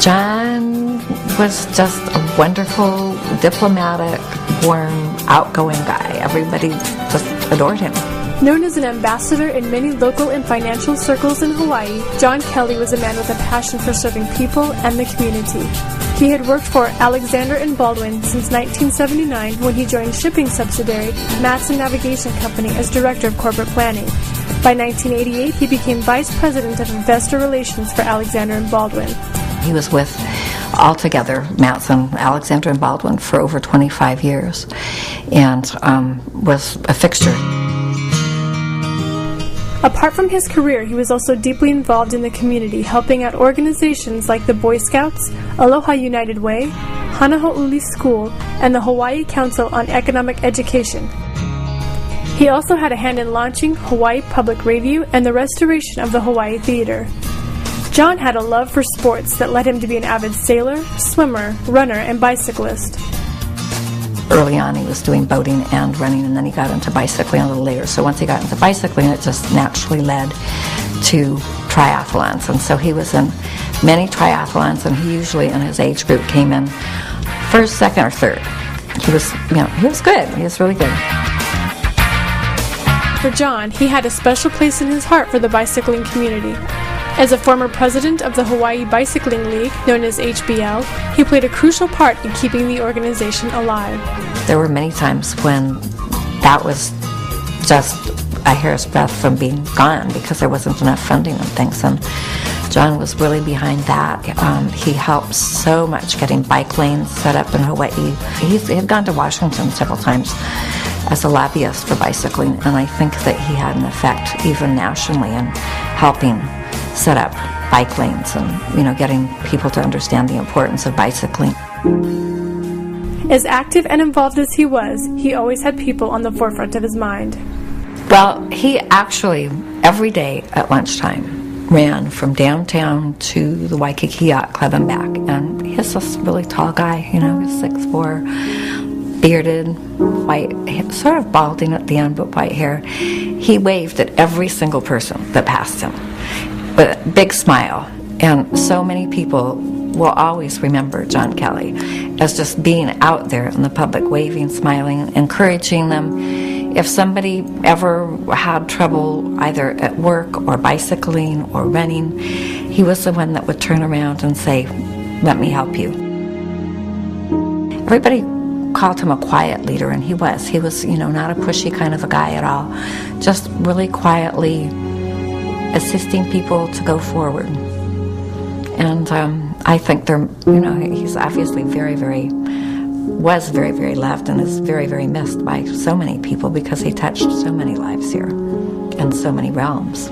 John was just a wonderful, diplomatic, warm, outgoing guy. Everybody just adored him. Known as an ambassador in many local and financial circles in Hawaii, John Kelly was a man with a passion for serving people and the community. He had worked for Alexander & Baldwin since 1979 when he joined shipping subsidiary Matson Navigation Company as Director of Corporate Planning. By 1988, he became Vice President of Investor Relations for Alexander & Baldwin. He was with, altogether, Matson, Alexander & Baldwin for over 25 years and was a fixture. Apart from his career, he was also deeply involved in the community, helping out organizations like the Boy Scouts, Aloha United Way, Hanaho'uli School, and the Hawaii Council on Economic Education. He also had a hand in launching Hawaii Public Radio and the restoration of the Hawaii Theater. John had a love for sports that led him to be an avid sailor, swimmer, runner, and bicyclist. Early on, he was doing boating and running, and then he got into bicycling a little later. So once he got into bicycling, it just naturally led to triathlons. And so he was in many triathlons, and he usually, in his age group, came in first, second, or third. He was good. He was really good. For John, he had a special place in his heart for the bicycling community. As a former president of the Hawaii Bicycling League, known as HBL, he played a crucial part in keeping the organization alive. There were many times when that was just a hair's breadth from being gone because there wasn't enough funding and things, and John was really behind that. He helped so much getting bike lanes set up in Hawaii. He had gone to Washington several times as a lobbyist for bicycling, and I think that he had an effect even nationally in helping set up bike lanes and, getting people to understand the importance of bicycling. As active and involved as he was, he always had people on the forefront of his mind. Well, he actually, every day at lunchtime, ran from downtown to the Waikiki Yacht Club and back. And he's this really tall guy, he's 6'4", bearded, white, sort of balding at the end, but white hair. He waved at every single person that passed him with a big smile. And so many people will always remember John Kelly as just being out there in the public, waving, smiling, encouraging them. If somebody ever had trouble either at work or bicycling or running, he was the one that would turn around and say, "Let me help you." Everybody called him a quiet leader, and he was. He was, not a pushy kind of a guy at all. Just really quietly assisting people to go forward. And I think he's obviously was very, very loved and is very, very missed by so many people because he touched so many lives here in so many realms.